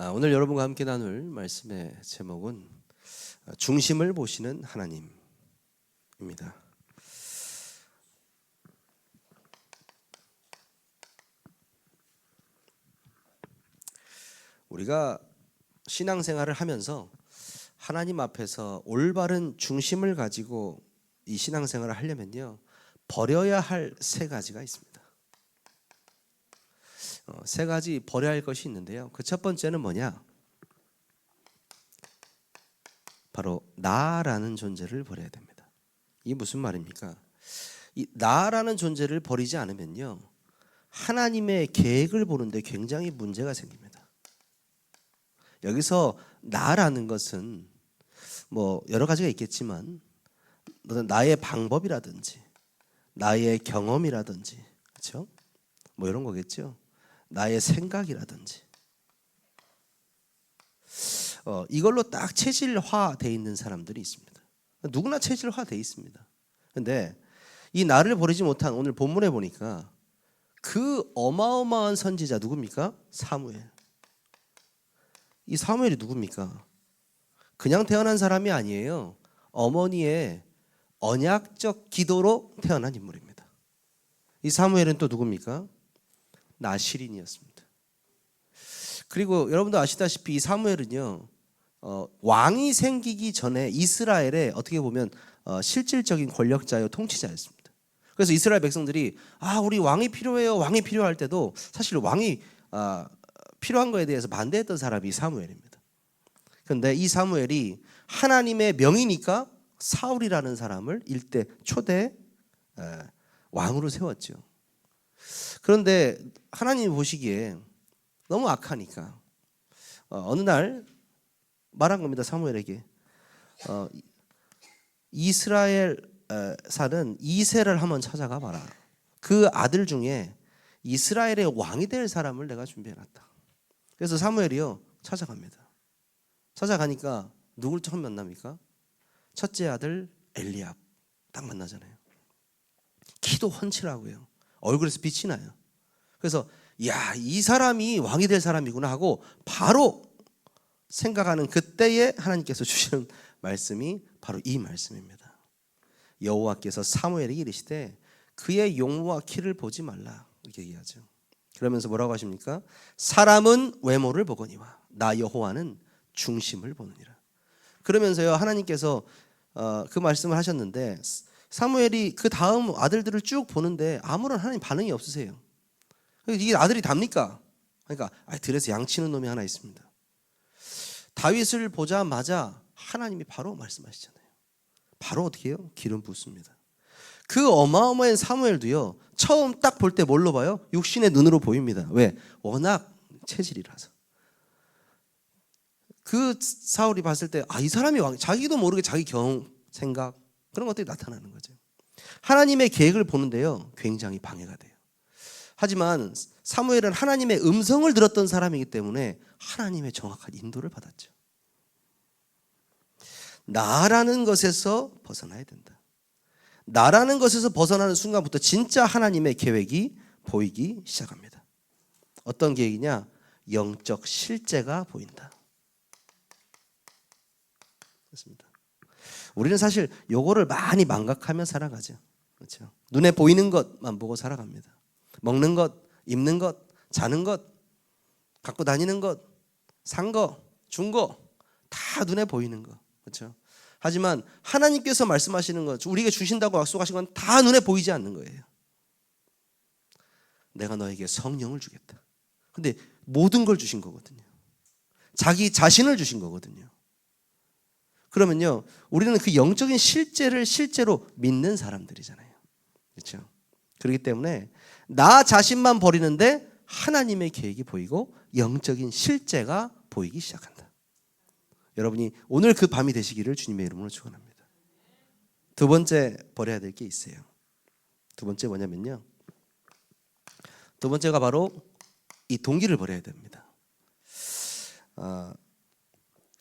오늘 여러분과 함께 나눌 말씀의 제목은 중심을 보시는 하나님입니다. 우리가 신앙생활을 하면서 하나님 앞에서 올바른 중심을 가지고 이 신앙생활을 하려면요, 버려야 할 세 가지가 있습니다. 세 가지 버려야 할 것이 있는데요, 그 첫 번째는 뭐냐? 바로 나라는 존재를 버려야 됩니다. 이게 무슨 말입니까? 이 나라는 존재를 버리지 않으면요, 하나님의 계획을 보는데 굉장히 문제가 생깁니다. 여기서 나라는 것은 뭐 여러 가지가 있겠지만 나의 방법이라든지 나의 경험이라든지, 그렇죠? 뭐 이런 거겠죠. 나의 생각이라든지 이걸로 딱 체질화되어 있는 사람들이 있습니다. 누구나 체질화되어 있습니다. 그런데 이 나를 버리지 못한, 오늘 본문에 보니까 그 어마어마한 선지자 누굽니까? 사무엘. 이 사무엘이 누굽니까? 그냥 태어난 사람이 아니에요. 어머니의 언약적 기도로 태어난 인물입니다. 이 사무엘은 또 누굽니까? 나실인이었습니다. 그리고 여러분도 아시다시피 이 사무엘은요, 왕이 생기기 전에 이스라엘의 어떻게 보면 실질적인 권력자요, 통치자였습니다. 그래서 이스라엘 백성들이 우리 왕이 필요해요, 왕이 필요할 때도 사실 왕이 필요한 거에 대해서 반대했던 사람이 사무엘입니다. 그런데 이 사무엘이 하나님의 명이니까 사울이라는 사람을 일대 초대 왕으로 세웠죠. 그런데 하나님이 보시기에 너무 악하니까 어느 날 말한 겁니다. 사무엘에게 이스라엘 사는 이새를 한번 찾아가 봐라. 그 아들 중에 이스라엘의 왕이 될 사람을 내가 준비해놨다. 그래서 사무엘이요 찾아갑니다. 찾아가니까 누굴 처음 만납니까? 첫째 아들 엘리압 딱 만나잖아요. 키도 훤칠하고요, 얼굴에서 빛이 나요. 그래서 이 사람이 왕이 될 사람이구나 하고 바로 생각하는 그때에 하나님께서 주시는 말씀이 바로 이 말씀입니다. 여호와께서 사무엘에게 이르시되 그의 용모와 키를 보지 말라, 이렇게 얘기하죠. 그러면서 뭐라고 하십니까? 사람은 외모를 보거니와 나 여호와는 중심을 보느니라. 그러면서요, 하나님께서 그 말씀을 하셨는데 사무엘이 그 다음 아들들을 쭉 보는데 아무런 하나님 반응이 없으세요. 이게 아들이 답니까? 그러니까 들에서 양치는 놈이 하나 있습니다. 다윗을 보자마자 하나님이 바로 말씀하시잖아요. 바로 어떻게 해요? 기름 붓습니다. 그 어마어마한 사무엘도요, 처음 딱 볼 때 뭘로 봐요? 육신의 눈으로 보입니다. 왜? 워낙 체질이라서. 그 사울이 봤을 때 이 사람이 왕, 자기도 모르게 자기 경험, 생각, 그런 것들이 나타나는 거죠. 하나님의 계획을 보는데요, 굉장히 방해가 돼요. 하지만 사무엘은 하나님의 음성을 들었던 사람이기 때문에 하나님의 정확한 인도를 받았죠. 나라는 것에서 벗어나야 된다. 나라는 것에서 벗어나는 순간부터 진짜 하나님의 계획이 보이기 시작합니다. 어떤 계획이냐? 영적 실제가 보인다. 그렇습니다. 우리는 사실 요거를 많이 망각하며 살아가죠. 그렇죠? 눈에 보이는 것만 보고 살아갑니다. 먹는 것, 입는 것, 자는 것, 갖고 다니는 것, 산 거, 준 거, 다 눈에 보이는 거. 그렇죠? 하지만 하나님께서 말씀하시는 것, 우리에게 주신다고 약속하신 건 다 눈에 보이지 않는 거예요. 내가 너에게 성령을 주겠다. 근데 모든 걸 주신 거거든요. 자기 자신을 주신 거거든요. 그러면요, 우리는 그 영적인 실제를 실제로 믿는 사람들이잖아요. 그렇죠? 그렇기 때문에 나 자신만 버리는데 하나님의 계획이 보이고 영적인 실제가 보이기 시작한다. 여러분이 오늘 그 밤이 되시기를 주님의 이름으로 축원합니다. 두 번째 버려야 될 게 있어요. 두 번째 뭐냐면요, 두 번째가 바로 이 동기를 버려야 됩니다.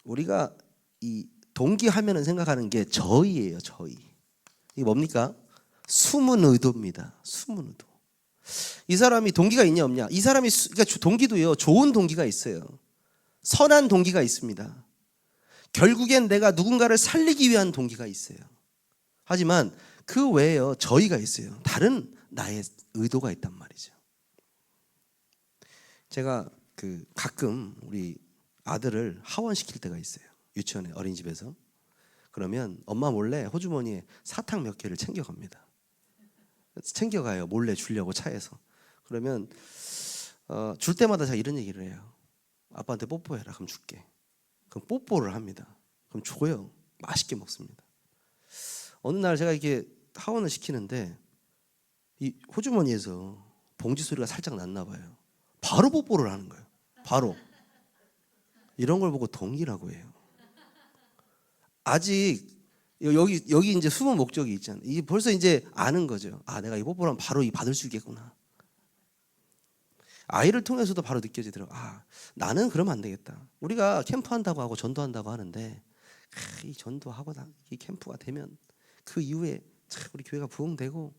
우리가 이 동기 하면은 생각하는 게 저희예요. 저희. 이게 뭡니까? 숨은 의도입니다. 숨은 의도. 이 사람이 동기가 있냐 없냐? 이 사람이 그러니까 동기도요, 좋은 동기가 있어요. 선한 동기가 있습니다. 결국엔 내가 누군가를 살리기 위한 동기가 있어요. 하지만 그 외에요, 저희가 있어요. 다른 나의 의도가 있단 말이죠. 제가 가끔 우리 아들을 하원시킬 때가 있어요. 유치원에, 어린이집에서. 그러면 엄마 몰래 호주머니에 사탕 몇 개를 챙겨갑니다. 챙겨가요. 몰래 주려고 차에서. 그러면 줄 때마다 제가 이런 얘기를 해요. 아빠한테 뽀뽀해라. 그럼 줄게. 그럼 뽀뽀를 합니다. 그럼 줘요. 맛있게 먹습니다. 어느 날 제가 이렇게 하원을 시키는데 이 호주머니에서 봉지 소리가 살짝 났나 봐요. 바로 뽀뽀를 하는 거예요. 바로. 이런 걸 보고 동기라고 해요. 아직 여기 이제 숨은 목적이 있잖아요. 이게 벌써 이제 아는 거죠. 아, 내가 이 뽀뽀를 하면 바로 이 받을 수 있겠구나. 아이를 통해서도 바로 느껴지더라고요. 아, 나는 그러면 안 되겠다. 우리가 캠프한다고 하고 전도한다고 하는데 이 전도하고 이 캠프가 되면 그 이후에 참 우리 교회가 부흥되고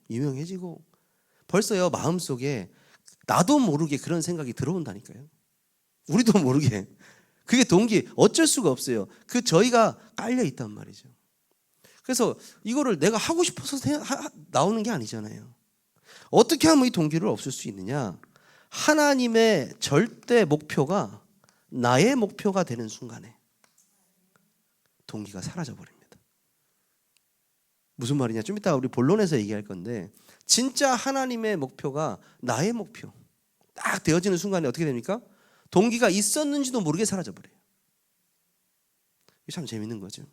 유명해지고 벌써요 마음속에 나도 모르게 그런 생각이 들어온다니까요. 우리도 모르게. 그게 동기 어쩔 수가 없어요. 저희가 깔려 있단 말이죠. 그래서 이거를 내가 하고 싶어서 나오는 게 아니잖아요. 어떻게 하면 이 동기를 없앨 수 있느냐? 하나님의 절대 목표가 나의 목표가 되는 순간에 동기가 사라져 버립니다. 무슨 말이냐? 좀 이따 우리 본론에서 얘기할 건데 진짜 하나님의 목표가 나의 목표 딱 되어지는 순간에 어떻게 됩니까? 동기가 있었는지도 모르게 사라져 버려요. 이게 참 재밌는 거죠.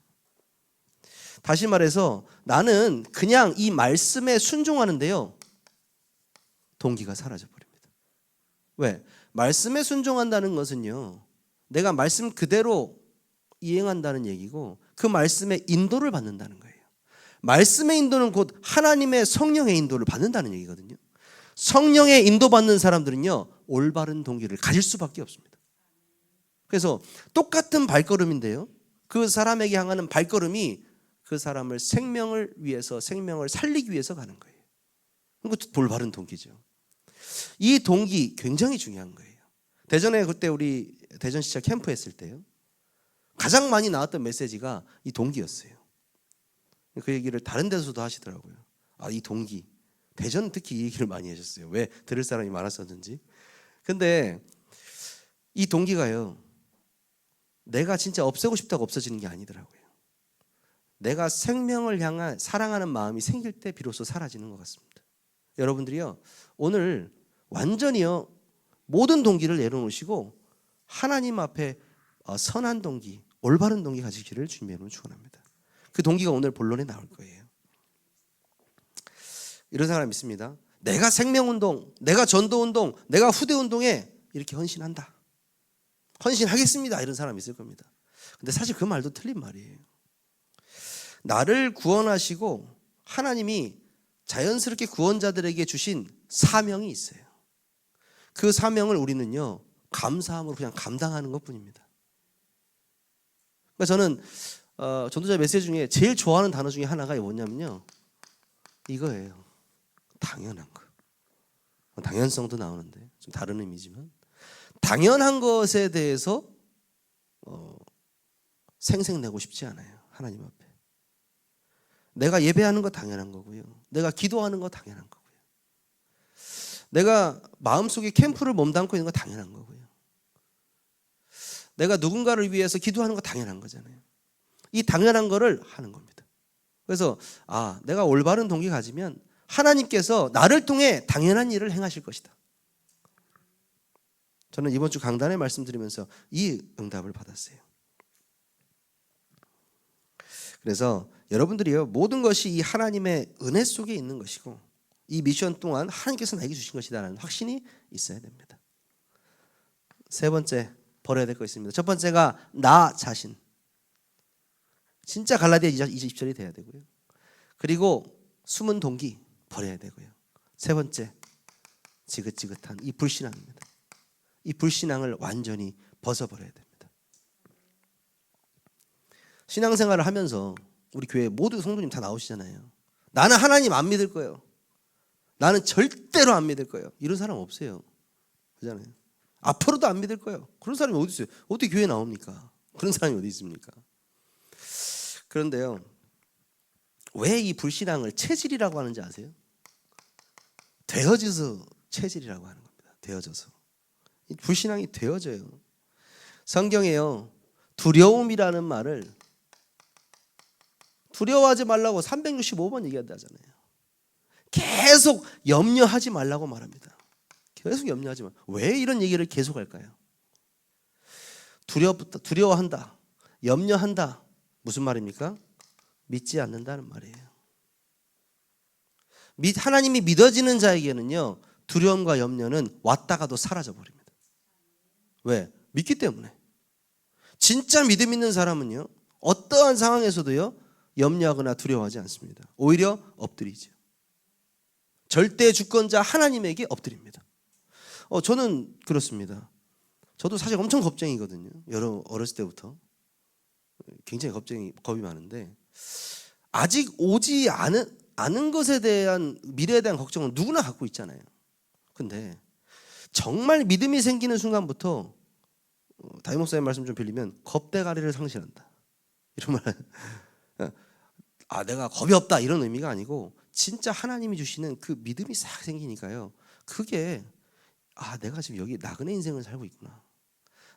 다시 말해서 나는 그냥 이 말씀에 순종하는데요. 동기가 사라져 버립니다. 왜? 말씀에 순종한다는 것은요. 내가 말씀 그대로 이행한다는 얘기고 그 말씀의 인도를 받는다는 거예요. 말씀의 인도는 곧 하나님의 성령의 인도를 받는다는 얘기거든요. 성령의 인도받는 사람들은요. 올바른 동기를 가질 수밖에 없습니다. 그래서 똑같은 발걸음인데요. 그 사람에게 향하는 발걸음이 그 사람을 생명을 위해서 생명을 살리기 위해서 가는 거예요. 그것도 올바른 동기죠. 이 동기 굉장히 중요한 거예요. 대전에 그때 우리 대전시청 캠프 했을 때요. 가장 많이 나왔던 메시지가 이 동기였어요. 그 얘기를 다른 데서도 하시더라고요. 아, 이 동기. 대전 특히 이 얘기를 많이 하셨어요. 왜 들을 사람이 많았었는지. 근데 이 동기가요. 내가 진짜 없애고 싶다고 없어지는 게 아니더라고요. 내가 생명을 향한 사랑하는 마음이 생길 때 비로소 사라지는 것 같습니다. 여러분들이요. 오늘 완전히요. 모든 동기를 내려놓으시고 하나님 앞에 선한 동기, 올바른 동기 가지기를 주님의 이름으로 축원합니다. 그 동기가 오늘 본론에 나올 거예요. 이런 사람 있습니다. 내가 생명운동, 내가 전도운동, 내가 후대운동에 이렇게 헌신한다. 헌신하겠습니다. 이런 사람 있을 겁니다. 근데 사실 그 말도 틀린 말이에요. 나를 구원하시고 하나님이 자연스럽게 구원자들에게 주신 사명이 있어요. 그 사명을 우리는요. 감사함으로 그냥 감당하는 것뿐입니다. 그러니까 저는 전도자 메시지 중에 제일 좋아하는 단어 중에 하나가 뭐냐면요. 이거예요. 당연한 거. 당연성도 나오는데 좀 다른 의미지만 당연한 것에 대해서 생색내고 싶지 않아요. 하나님 앞에. 내가 예배하는 거 당연한 거고요. 내가 기도하는 거 당연한 거고요. 내가 마음속에 캠프를 몸담고 있는 거 당연한 거고요. 내가 누군가를 위해서 기도하는 거 당연한 거잖아요. 이 당연한 거를 하는 겁니다. 그래서 내가 올바른 동기 가지면 하나님께서 나를 통해 당연한 일을 행하실 것이다. 저는 이번 주 강단에 말씀드리면서 이 응답을 받았어요. 그래서 여러분들이요 모든 것이 이 하나님의 은혜 속에 있는 것이고 이 미션 동안 하나님께서 나에게 주신 것이다라는 확신이 있어야 됩니다. 세 번째 버려야 될 거 있습니다. 첫 번째가 나 자신. 진짜 갈라디아 20절이 돼야 되고요. 그리고 숨은 동기 버려야 되고요. 세 번째 지긋지긋한 이 불신앙입니다. 이 불신앙을 완전히 벗어버려야 됩니다. 신앙생활을 하면서 우리 교회 모두 성도님 다 나오시잖아요. 나는 하나님 안 믿을 거예요. 나는 절대로 안 믿을 거예요. 이런 사람 없어요. 그렇잖아요. 앞으로도 안 믿을 거예요. 그런 사람이 어디 있어요? 어떻게 교회에 나옵니까? 그런 사람이 어디 있습니까? 그런데요, 왜 이 불신앙을 체질이라고 하는지 아세요? 되어져서 체질이라고 하는 겁니다. 되어져서. 불신앙이 되어져요. 성경에요, 두려움이라는 말을 두려워하지 말라고 365번 얘기한다잖아요. 계속 염려하지 말라고 말합니다. 계속 염려하지 마. 왜 이런 얘기를 계속 할까요? 두려워한다, 염려한다. 무슨 말입니까? 믿지 않는다는 말이에요. 하나님이 믿어지는 자에게는요, 두려움과 염려는 왔다가도 사라져 버립니다. 왜? 믿기 때문에. 진짜 믿음 있는 사람은요, 어떠한 상황에서도요, 염려하거나 두려워하지 않습니다. 오히려 엎드리죠. 절대 주권자 하나님에게 엎드립니다. 저는 그렇습니다. 저도 사실 엄청 겁쟁이거든요. 어렸을 때부터 굉장히 겁이 많은데, 아직 오지 않은 것에 대한, 미래에 대한 걱정은 누구나 갖고 있잖아요. 근데 정말 믿음이 생기는 순간부터, 담임 목사님 말씀 좀 빌리면 겁대가리를 상실한다, 이런 말. 내가 겁이 없다 이런 의미가 아니고, 진짜 하나님이 주시는 그 믿음이 싹 생기니까요, 그게 내가 지금 여기 나그네 인생을 살고 있구나,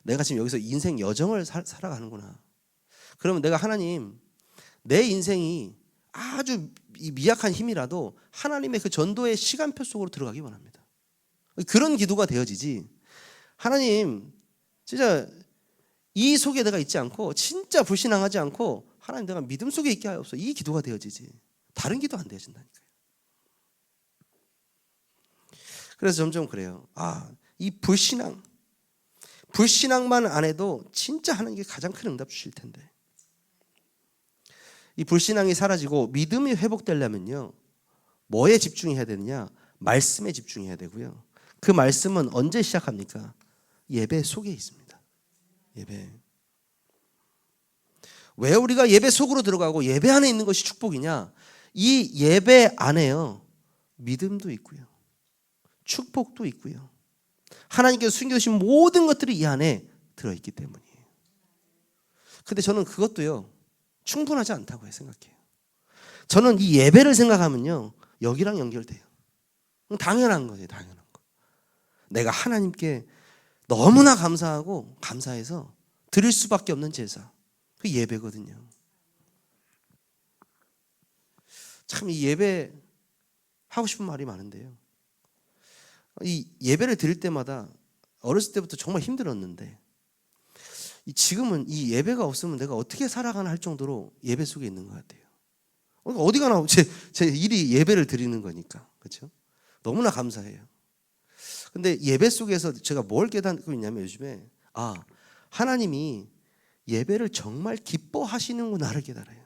내가 지금 여기서 인생 여정을 살아가는구나. 그러면 내가 하나님, 내 인생이 아주 미약한 힘이라도 하나님의 그 전도의 시간표 속으로 들어가기 원합니다. 그런 기도가 되어지지, 하나님 진짜 이 속에 내가 있지 않고, 진짜 불신앙하지 않고, 하나님 내가 믿음 속에 있게 하옵소서, 이 기도가 되어지지, 다른 기도 안 되어진다니까요. 그래서 점점 그래요. 이 불신앙만 안 해도 진짜 하나님께 가장 큰 응답 주실 텐데, 이 불신앙이 사라지고 믿음이 회복되려면요, 뭐에 집중해야 되느냐? 말씀에 집중해야 되고요. 그 말씀은 언제 시작합니까? 예배 속에 있습니다. 예배. 왜 우리가 예배 속으로 들어가고 예배 안에 있는 것이 축복이냐? 이 예배 안에요, 믿음도 있고요, 축복도 있고요, 하나님께서 숨겨주신 모든 것들이 이 안에 들어있기 때문이에요. 근데 저는 그것도요, 충분하지 않다고 생각해요. 저는 이 예배를 생각하면요, 여기랑 연결돼요. 당연한 거예요. 당연한 거. 내가 하나님께 너무나 감사하고 감사해서 드릴 수밖에 없는 제사, 그 예배거든요. 참 이 예배 하고 싶은 말이 많은데요, 이 예배를 드릴 때마다 어렸을 때부터 정말 힘들었는데, 지금은 이 예배가 없으면 내가 어떻게 살아가나 할 정도로 예배 속에 있는 것 같아요. 어디 가나 제 일이 예배를 드리는 거니까, 그렇죠? 너무나 감사해요. 근데 예배 속에서 제가 뭘 깨닫고 있냐면, 요즘에 하나님이 예배를 정말 기뻐하시는구나를 깨달아요.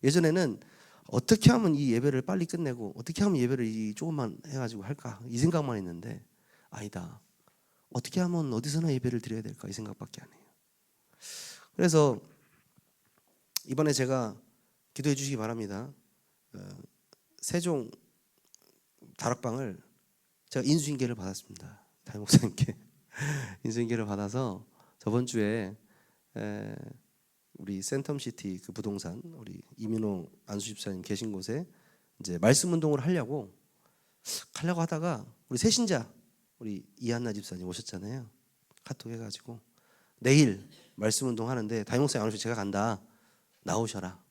예전에는 어떻게 하면 이 예배를 빨리 끝내고 어떻게 하면 예배를 조금만 해가지고 할까, 이 생각만 했는데, 아니다, 어떻게 하면 어디서나 예배를 드려야 될까, 이 생각밖에 안 해요. 그래서 이번에 제가 기도해 주시기 바랍니다. 세종 다락방을 제가 인수인계를 받았습니다. 담임 목사님께 인수인계를 받아서 저번 주에 우리 센텀시티 그 부동산, 우리 이민호 안수 집사님 계신 곳에 이제 말씀 운동을 하려고 하다가, 우리 새신자 우리 이한나 집사님 오셨잖아요. 카톡 해가지고 내일 말씀 운동 하는데 담임 목사님 안 오셔서 제가 간다, 나오셔라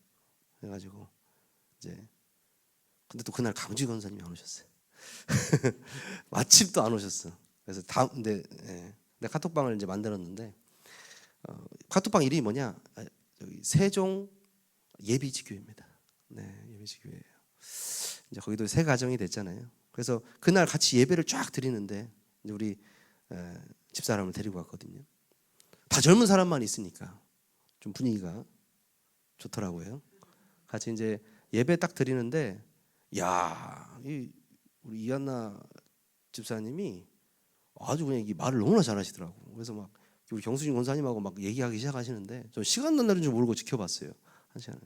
해가지고, 이제 근데 또 그날 강주희 권사님이 안 오셨어요. 마침 또 안 오셨어. 그래서 근데 카톡방을 이제 만들었는데, 카톡방 이름이 뭐냐? 여기 세종 예비지교회입니다. 네, 예비지교회예요. 이제 거기도 새 가정이 됐잖아요. 그래서 그날 같이 예배를 쫙 드리는데, 이제 우리 집사람을 데리고 왔거든요. 다 젊은 사람만 있으니까 좀 분위기가 좋더라고요. 같이 이제 예배 딱 드리는데, 우리 이한나 집사님이 아주 그냥 이 말을 너무나 잘하시더라고. 그래서 막 우리 경수진 권사님하고 막 얘기하기 시작하시는데, 저 시간 난다는 줄 모르고 지켜봤어요. 한 시간.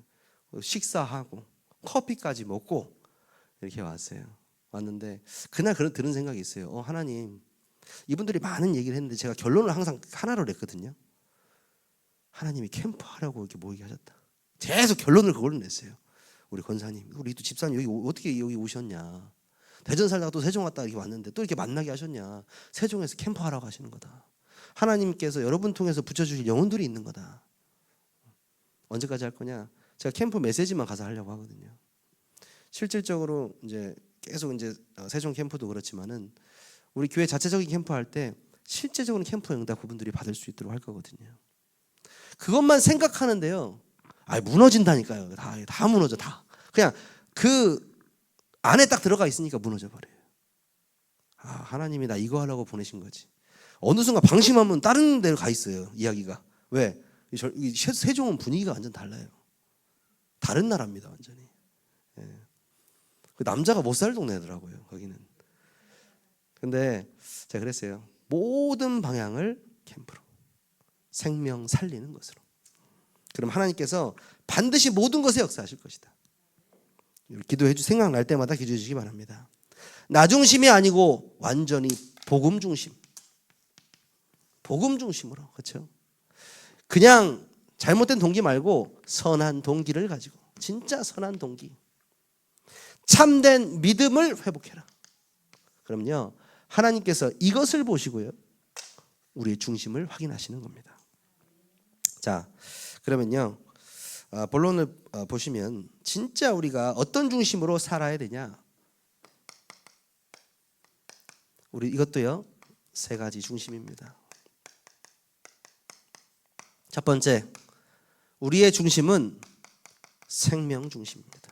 식사하고 커피까지 먹고 이렇게 왔어요. 왔는데 그날 들은 생각이 있어요. 하나님, 이분들이 많은 얘기를 했는데 제가 결론을 항상 하나로 냈거든요. 하나님이 캠프하라고 이렇게 모이게 하셨다. 계속 결론을 그걸로 냈어요. 우리 권사님, 우리 또 집사님 여기 어떻게 여기 오셨냐? 대전 살다가 또 세종 왔다 이렇게 왔는데 또 이렇게 만나게 하셨냐? 세종에서 캠프하라고 하시는 거다. 하나님께서 여러분 통해서 붙여주실 영혼들이 있는 거다. 언제까지 할 거냐? 제가 캠프 메시지만 가서 하려고 하거든요. 실질적으로 이제 계속 이제 세종 캠프도 그렇지만은 우리 교회 자체적인 캠프 할 때 실제적으로 캠프 응답 그분들이 받을 수 있도록 할 거거든요. 그것만 생각하는데요. 무너진다니까요. 다 무너져 다. 그냥 그 안에 딱 들어가 있으니까 무너져 버려요. 하나님이 나 이거 하려고 보내신 거지. 어느 순간 방심하면 다른 데로 가 있어요. 이야기가. 왜? 이 세종은 분위기가 완전 달라요. 다른 나라입니다. 완전히. 예. 그 남자가 못 살 동네더라고요. 거기는. 근데 제가 그랬어요. 모든 방향을 캠프로. 생명 살리는 것으로. 그럼 하나님께서 반드시 모든 것에 역사하실 것이다. 기도해 주 생각날 때마다 기도해 주시기 바랍니다. 나 중심이 아니고 완전히 복음 중심. 복음 중심으로. 그렇죠? 그냥 잘못된 동기 말고 선한 동기를 가지고 진짜 선한 동기. 참된 믿음을 회복해라. 그럼요. 하나님께서 이것을 보시고요. 우리의 중심을 확인하시는 겁니다. 자, 그러면요. 본론을 보시면 진짜 우리가 어떤 중심으로 살아야 되냐? 우리 이것도요. 3가지 중심입니다. 첫 번째, 우리의 중심은 생명 중심입니다.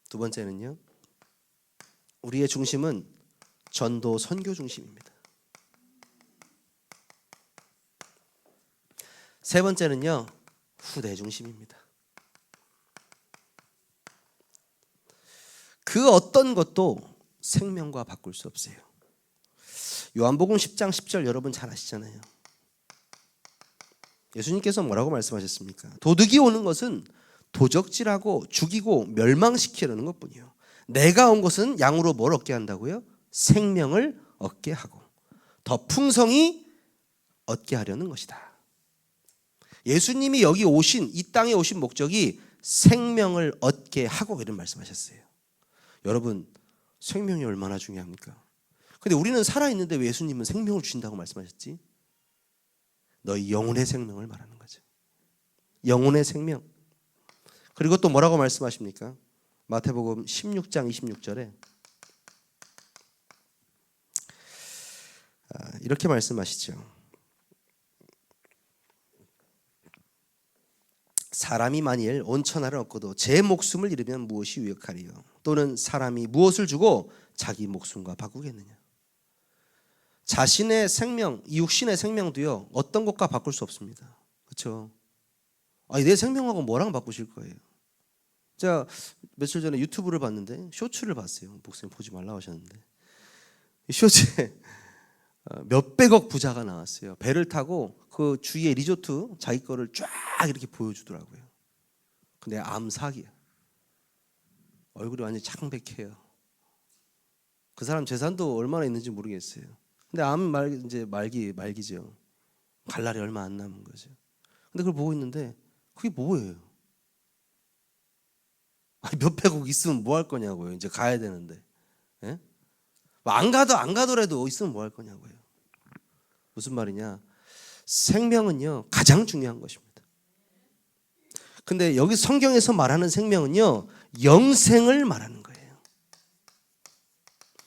두 번째는요. 우리의 중심은 전도 선교 중심입니다. 세 번째는요. 후대 중심입니다. 그 어떤 것도 생명과 바꿀 수 없어요. 요한복음 10장 10절 여러분 잘 아시잖아요. 예수님께서 뭐라고 말씀하셨습니까? 도둑이 오는 것은 도적질하고 죽이고 멸망시키려는 것뿐이요. 내가 온 것은 양으로 뭘 얻게 한다고요? 생명을 얻게 하고 더 풍성히 얻게 하려는 것이다. 예수님이 여기 오신 이 땅에 오신 목적이 생명을 얻게 하고 이런 말씀하셨어요. 여러분 생명이 얼마나 중요합니까? 근데 우리는 살아있는데 왜 예수님은 생명을 주신다고 말씀하셨지? 너희 영혼의 생명을 말하는 거죠. 영혼의 생명. 그리고 또 뭐라고 말씀하십니까? 마태복음 16장 26절에 이렇게 말씀하시죠. 사람이 만일 온 천하를 얻고도 제 목숨을 잃으면 무엇이 유익하리요? 또는 사람이 무엇을 주고 자기 목숨과 바꾸겠느냐? 자신의 생명, 이 육신의 생명도요. 어떤 것과 바꿀 수 없습니다. 그렇죠? 내 생명하고 뭐랑 바꾸실 거예요? 제가 며칠 전에 유튜브를 봤는데 쇼츠를 봤어요. 목사님 보지 말라고 하셨는데 쇼츠에 몇백억 부자가 나왔어요. 배를 타고 그 주위에 리조트 자기 거를 쫙 이렇게 보여주더라고요. 근데 암사기야. 얼굴이 완전히 창백해요. 그 사람 재산도 얼마나 있는지 모르겠어요. 근데 이제 말기죠. 갈 날이 얼마 안 남은 거죠. 근데 그걸 보고 있는데 그게 뭐예요? 몇백억 있으면 뭐 할 거냐고요. 이제 가야 되는데. 예? 안 가더라도 있으면 뭐 할 거냐고요. 무슨 말이냐? 생명은요 가장 중요한 것입니다. 근데 여기 성경에서 말하는 생명은요 영생을 말하는 거예요.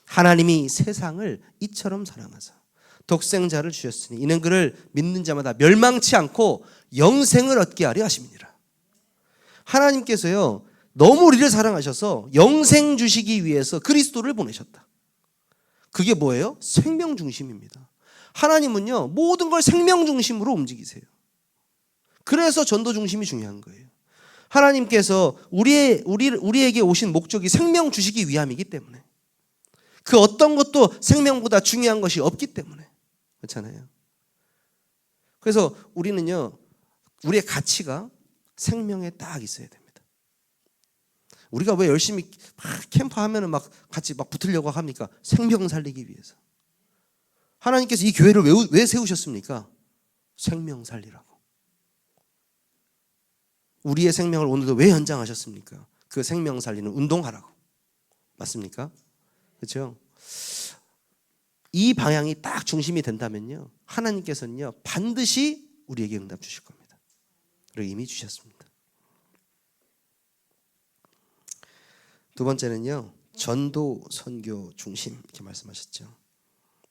하나님이 세상을 이처럼 사랑하사 독생자를 주셨으니 이는 그를 믿는 자마다 멸망치 않고 영생을 얻게 하려 하심이니라. 하나님께서요 너무 우리를 사랑하셔서 영생 주시기 위해서 그리스도를 보내셨다. 그게 뭐예요? 생명 중심입니다. 하나님은요 모든 걸 생명 중심으로 움직이세요. 그래서 전도 중심이 중요한 거예요. 하나님께서 우리에게 오신 목적이 생명 주시기 위함이기 때문에 그 어떤 것도 생명보다 중요한 것이 없기 때문에 그렇잖아요. 그래서 우리는요 우리의 가치가 생명에 딱 있어야 됩니다. 우리가 왜 열심히 막 캠프하면은 막 같이 막 붙으려고 합니까? 생명 살리기 위해서. 하나님께서 이 교회를 왜 세우셨습니까? 생명 살리라고. 우리의 생명을 오늘도 왜 연장하셨습니까? 그 생명 살리는 운동하라고. 맞습니까? 그렇죠? 이 방향이 딱 중심이 된다면요, 하나님께서는요 반드시 우리에게 응답 주실 겁니다. 그리고 이미 주셨습니다. 두 번째는요, 전도 선교 중심 이렇게 말씀하셨죠.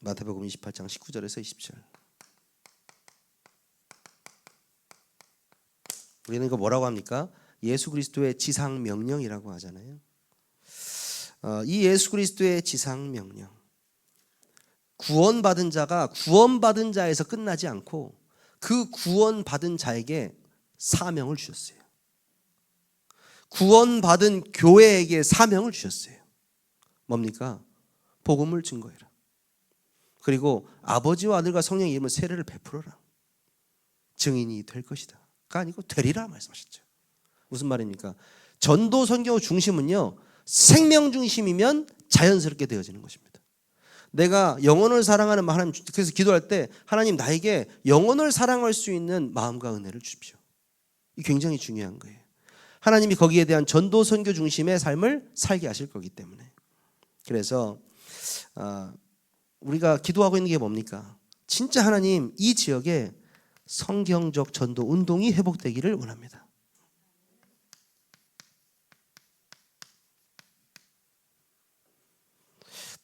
마태복음 28장 19절에서 20절. 우리는 이거 뭐라고 합니까? 예수 그리스도의 지상 명령이라고 하잖아요. 이 예수 그리스도의 지상 명령, 구원받은 자가 구원받은 자에서 끝나지 않고 그 구원받은 자에게 사명을 주셨어요. 구원받은 교회에게 사명을 주셨어요. 뭡니까? 복음을 증거해라. 그리고 아버지와 아들과 성령의 이름으로 세례를 베풀어라. 증인이 될 것이다 가 아니고 되리라 말씀하셨죠. 무슨 말입니까? 전도 선교 중심은요, 생명 중심이면 자연스럽게 되어지는 것입니다. 내가 영혼을 사랑하는 하나님, 그래서 기도할 때 하나님 나에게 영혼을 사랑할 수 있는 마음과 은혜를 주십시오. 이게 굉장히 중요한 거예요. 하나님이 거기에 대한 전도 선교 중심의 삶을 살게 하실 거기 때문에. 그래서 우리가 기도하고 있는 게 뭡니까? 진짜 하나님 이 지역에 성경적 전도 운동이 회복되기를 원합니다.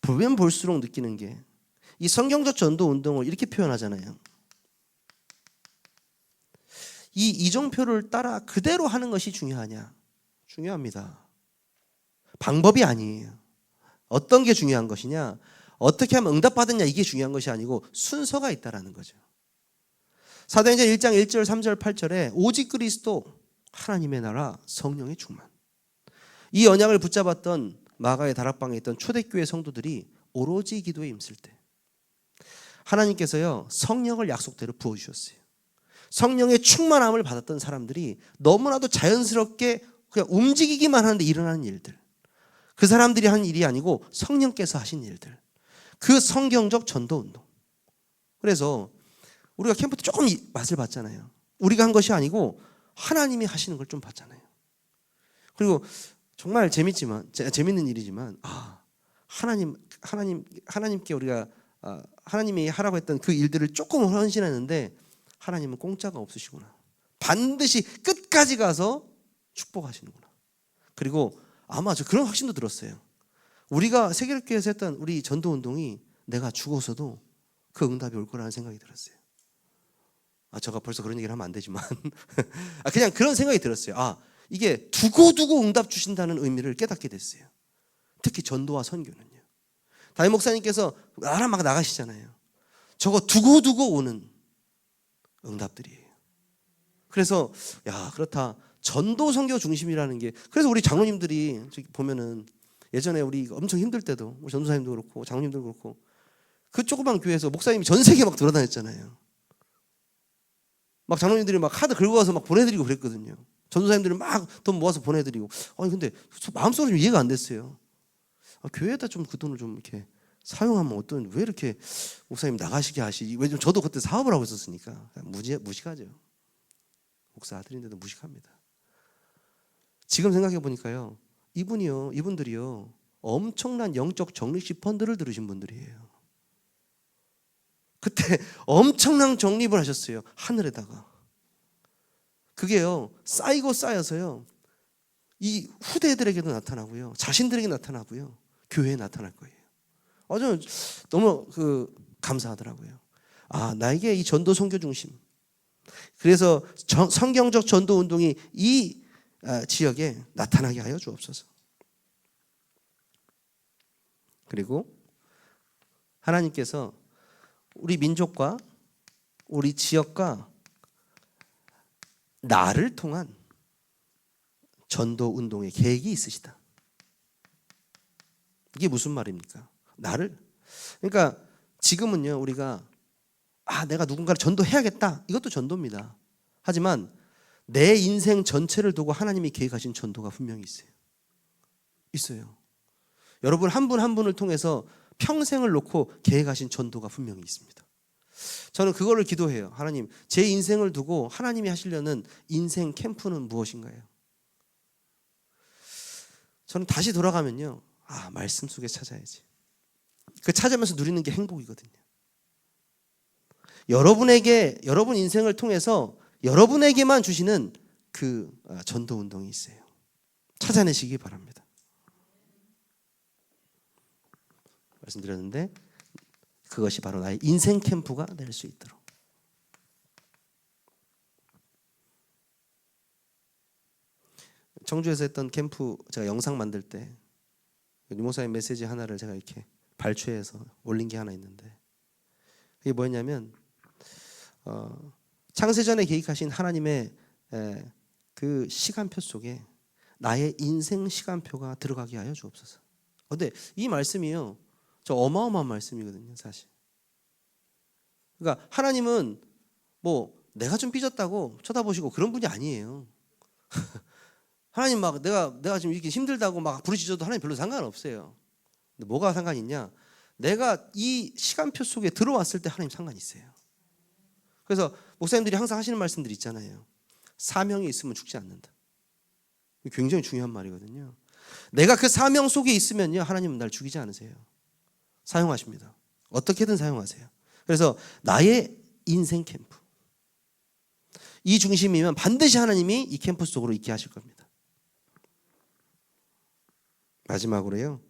보면 볼수록 느끼는 게, 이 성경적 전도 운동을 이렇게 표현하잖아요. 이 이정표를 따라 그대로 하는 것이 중요하냐? 중요합니다. 방법이 아니에요. 어떤 게 중요한 것이냐? 어떻게 하면 응답받았냐, 이게 중요한 것이 아니고 순서가 있다라는 거죠. 사도행전 1장 1절 3절 8절에 오직 그리스도, 하나님의 나라, 성령의 충만, 이 언약을 붙잡았던 마가의 다락방에 있던 초대교회 성도들이 오로지 기도에 힘쓸 때 하나님께서요 성령을 약속대로 부어주셨어요. 성령의 충만함을 받았던 사람들이 너무나도 자연스럽게 그냥 움직이기만 하는데 일어나는 일들, 그 사람들이 한 일이 아니고 성령께서 하신 일들, 그 성경적 전도운동. 그래서 우리가 캠프 때 조금 맛을 봤잖아요. 우리가 한 것이 아니고 하나님이 하시는 걸 좀 봤잖아요. 그리고 정말 재밌는 일이지만, 하나님께 우리가 하나님이 하라고 했던 그 일들을 조금 헌신했는데 하나님은 공짜가 없으시구나. 반드시 끝까지 가서 축복하시는구나. 그리고 아마 저 그런 확신도 들었어요. 우리가 세계교회에서 했던 우리 전도 운동이 내가 죽어서도 그 응답이 올 거라는 생각이 들었어요. 제가 벌써 그런 얘기를 하면 안 되지만 그냥 그런 생각이 들었어요. 이게 두고두고 응답 주신다는 의미를 깨닫게 됐어요. 특히 전도와 선교는요. 담임 목사님께서 나라 막 나가시잖아요. 저거 두고두고 오는 응답들이에요. 그래서 그렇다. 전도 선교 중심이라는 게, 그래서 우리 장로님들이 보면은 예전에 우리 엄청 힘들 때도 우리 전도사님도 그렇고 장로님도 그렇고 그 조그만 교회에서 목사님이 전 세계 막 돌아다녔잖아요. 막 장로님들이 막 카드 긁어와서 막 보내드리고 그랬거든요. 전도사님들이 막 돈 모아서 보내드리고. 근데 마음속으로 좀 이해가 안 됐어요. 교회에다 좀 그 돈을 좀 이렇게 사용하면 왜 이렇게 목사님 나가시게 하시지? 왜냐면 저도 그때 사업을 하고 있었으니까 무식하죠. 목사 아들인데도 무식합니다. 지금 생각해 보니까요, 이분들이요 엄청난 영적 적립식 펀드를 들으신 분들이에요. 그때 엄청난 적립을 하셨어요. 하늘에다가. 그게요 쌓이고 쌓여서요 이 후대들에게도 나타나고요, 자신들에게 나타나고요, 교회에 나타날 거예요. 저는 너무 감사하더라고요. 나에게 이 전도 선교 중심, 그래서 성경적 전도 운동이 이 지역에 나타나게 하여 주옵소서. 그리고 하나님께서 우리 민족과 우리 지역과 나를 통한 전도 운동의 계획이 있으시다. 이게 무슨 말입니까? 나를. 그러니까 지금은요 우리가 내가 누군가를 전도해야겠다, 이것도 전도입니다. 하지만 내 인생 전체를 두고 하나님이 계획하신 전도가 분명히 있어요. 있어요. 여러분 한 분 한 분을 통해서 평생을 놓고 계획하신 전도가 분명히 있습니다. 저는 그거를 기도해요. 하나님, 제 인생을 두고 하나님이 하시려는 인생 캠프는 무엇인가요? 저는 다시 돌아가면요, 말씀 속에 찾아야지. 그 찾으면서 누리는 게 행복이거든요. 여러분 인생을 통해서 여러분에게만 주시는 그 전도 운동이 있어요. 찾아내시기 바랍니다. 말씀드렸는데 그것이 바로 나의 인생 캠프가 될 수 있도록. 청주에서 했던 캠프 제가 영상 만들 때 유목사님 메시지 하나를 제가 이렇게 발췌해서 올린 게 하나 있는데, 그게 뭐였냐면 창세전에 계획하신 하나님의 그 시간표 속에 나의 인생 시간표가 들어가게 하여 주옵소서. 근데 이 말씀이요, 저 어마어마한 말씀이거든요, 사실. 그러니까 하나님은 뭐 내가 좀 삐졌다고 쳐다보시고 그런 분이 아니에요. 하나님 막 내가 지금 이렇게 힘들다고 막 부르짖어도 하나님 별로 상관없어요. 근데 뭐가 상관이 있냐? 내가 이 시간표 속에 들어왔을 때 하나님 상관이 있어요. 그래서 목사님들이 항상 하시는 말씀들이 있잖아요. 사명이 있으면 죽지 않는다. 굉장히 중요한 말이거든요. 내가 그 사명 속에 있으면요, 하나님은 날 죽이지 않으세요. 사용하십니다. 어떻게든 사용하세요. 그래서 나의 인생 캠프, 이 중심이면 반드시 하나님이 이 캠프 속으로 있게 하실 겁니다. 마지막으로요,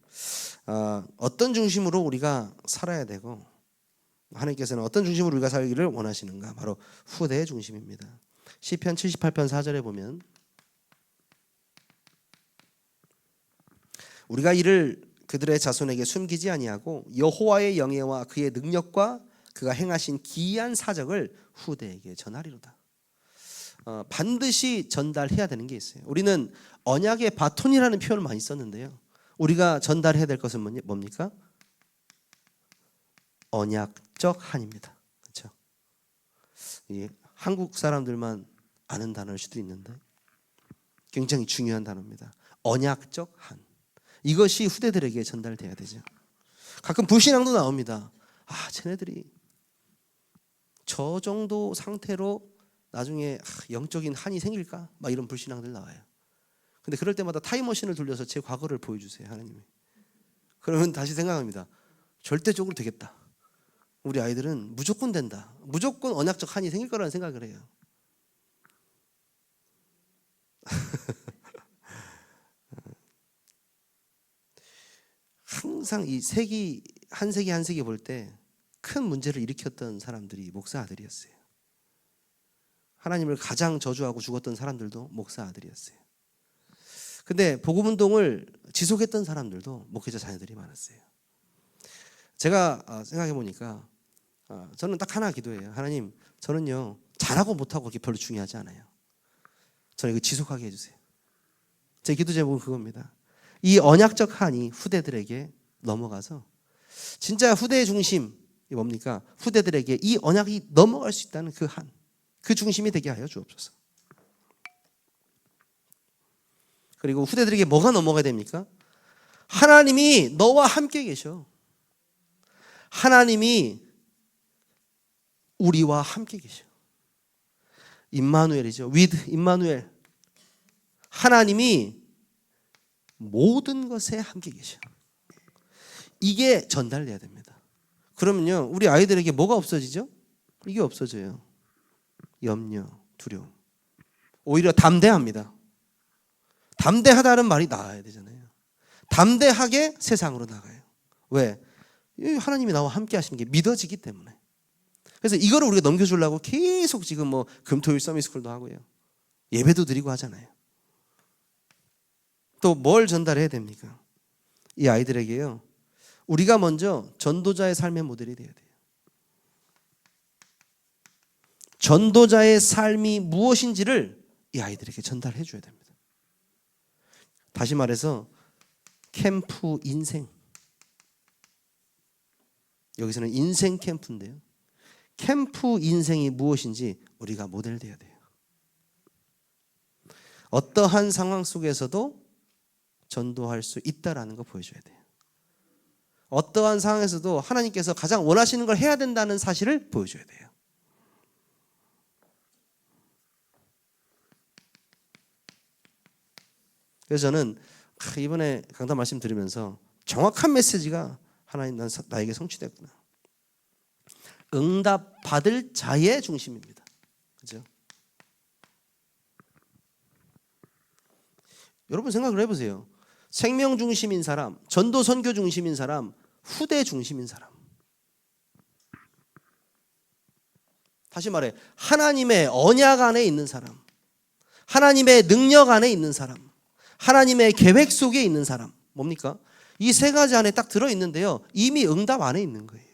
어떤 중심으로 우리가 살아야 되고 하나님께서는 어떤 중심으로 우리가 살기를 원하시는가? 바로 후대의 중심입니다. 시편 78편 4절에 보면 우리가 이를 그들의 자손에게 숨기지 아니하고 여호와의 영예와 그의 능력과 그가 행하신 기이한 사적을 후대에게 전하리로다. 반드시 전달해야 되는 게 있어요. 우리는 언약의 바톤이라는 표현을 많이 썼는데요, 우리가 전달해야 될 것은 뭡니까? 언약적 한입니다. 그렇죠? 한국 사람들만 아는 단어일 수도 있는데 굉장히 중요한 단어입니다. 언약적 한. 이것이 후대들에게 전달돼야 되죠. 가끔 불신앙도 나옵니다. 쟤네들이 저 정도 상태로 나중에 영적인 한이 생길까? 막 이런 불신앙들 나와요. 근데 그럴 때마다 타임머신을 돌려서 제 과거를 보여주세요, 하나님이. 그러면 다시 생각합니다. 절대적으로 되겠다. 우리 아이들은 무조건 된다. 무조건 언약적 한이 생길 거라는 생각을 해요. 항상 이 한 세기 볼 때 큰 문제를 일으켰던 사람들이 목사 아들이었어요. 하나님을 가장 저주하고 죽었던 사람들도 목사 아들이었어요. 근데 복음운동을 지속했던 사람들도 목회자 자녀들이 많았어요. 제가 생각해 보니까 저는 딱 하나 기도해요. 하나님, 저는요 잘하고 못하고 그렇게 별로 중요하지 않아요. 저는 이거 지속하게 해주세요. 제 기도 제목은 그겁니다. 이 언약적 한이 후대들에게 넘어가서 진짜 후대의 중심이 뭡니까? 후대들에게 이 언약이 넘어갈 수 있다는 그 한, 그 중심이 되게 하여 주옵소서. 그리고 후대들에게 뭐가 넘어가야 됩니까? 하나님이 너와 함께 계셔. 하나님이 우리와 함께 계셔. 임마누엘이죠. with 임마누엘. 하나님이 모든 것에 함께 계셔. 이게 전달돼야 됩니다. 그러면요, 우리 아이들에게 뭐가 없어지죠? 이게 없어져요. 염려, 두려움. 오히려 담대합니다. 담대하다는 말이 나와야 되잖아요. 담대하게 세상으로 나가요. 왜? 하나님이 나와 함께 하시는 게 믿어지기 때문에. 그래서 이거를 우리가 넘겨주려고 계속 지금 뭐 금토일 서밋스쿨도 하고요, 예배도 드리고 하잖아요. 또 뭘 전달해야 됩니까? 이 아이들에게요, 우리가 먼저 전도자의 삶의 모델이 돼야 돼요. 전도자의 삶이 무엇인지를 이 아이들에게 전달해 줘야 됩니다. 다시 말해서 캠프 인생, 여기서는 인생 캠프인데요, 캠프 인생이 무엇인지 우리가 모델돼야 돼요. 어떠한 상황 속에서도 전도할 수 있다라는 거 보여줘야 돼요. 어떠한 상황에서도 하나님께서 가장 원하시는 걸 해야 된다는 사실을 보여줘야 돼요. 그래서 저는 이번에 강단 말씀 드리면서 정확한 메시지가 하나님 나에게 성취됐구나. 응답 받을 자의 중심입니다. 그죠? 여러분 생각을 해보세요. 생명 중심인 사람, 전도 선교 중심인 사람, 후대 중심인 사람. 다시 말해, 하나님의 언약 안에 있는 사람, 하나님의 능력 안에 있는 사람, 하나님의 계획 속에 있는 사람. 뭡니까? 이 세 가지 안에 딱 들어있는데요, 이미 응답 안에 있는 거예요.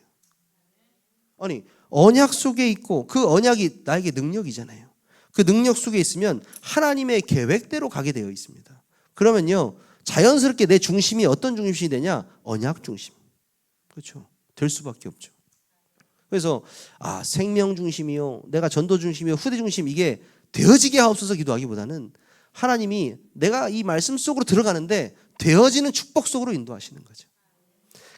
아니, 언약 속에 있고 그 언약이 나에게 능력이잖아요. 그 능력 속에 있으면 하나님의 계획대로 가게 되어 있습니다. 그러면요, 자연스럽게 내 중심이 어떤 중심이 되냐? 언약 중심. 그렇죠? 될 수밖에 없죠. 그래서 생명 중심이요, 내가 전도 중심이요, 후대 중심, 이게 되어지게 하옵소서 기도하기보다는 하나님이 내가 이 말씀 속으로 들어가는데 되어지는 축복 속으로 인도하시는 거죠.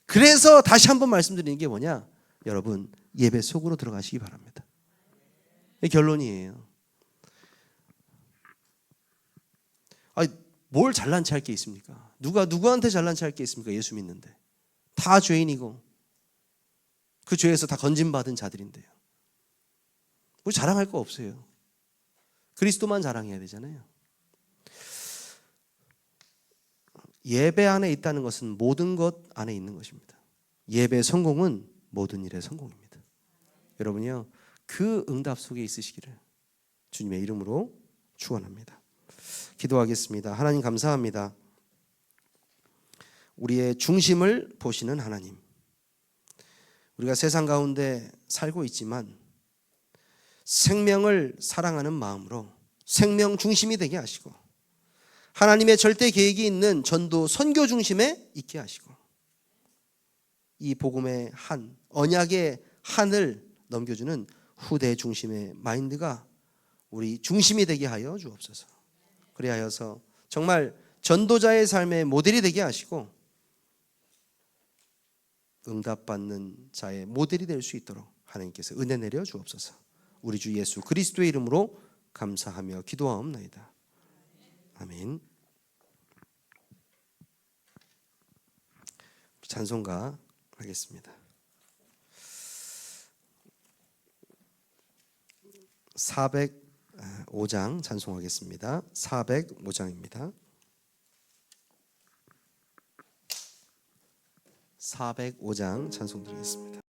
그래서 다시 한번 말씀드리는 게 뭐냐? 여러분, 예배 속으로 들어가시기 바랍니다. 이게 결론이에요. 뭘 잘난 체 할 게 있습니까? 누가 누구한테 잘난 체 할 게 있습니까? 예수 믿는데. 다 죄인이고 그 죄에서 다 건진받은 자들인데요. 뭐 자랑할 거 없어요. 그리스도만 자랑해야 되잖아요. 예배 안에 있다는 것은 모든 것 안에 있는 것입니다. 예배 성공은 모든 일의 성공입니다. 여러분이요, 그 응답 속에 있으시기를 주님의 이름으로 축원합니다. 기도하겠습니다. 하나님 감사합니다. 우리의 중심을 보시는 하나님. 우리가 세상 가운데 살고 있지만 생명을 사랑하는 마음으로 생명 중심이 되게 하시고 하나님의 절대 계획이 있는 전도 선교 중심에 있게 하시고 이 복음의 한, 언약의 한을 넘겨주는 후대 중심의 마인드가 우리 중심이 되게 하여 주옵소서. 그리하여서 정말 전도자의 삶의 모델이 되게 하시고 응답받는 자의 모델이 될 수 있도록 하나님께서 은혜 내려 주옵소서. 우리 주 예수 그리스도의 이름으로 감사하며 기도하옵나이다. 아멘. 찬송가 하겠습니다. 405장 찬송하겠습니다. 405장입니다. 405장 찬송 드리겠습니다.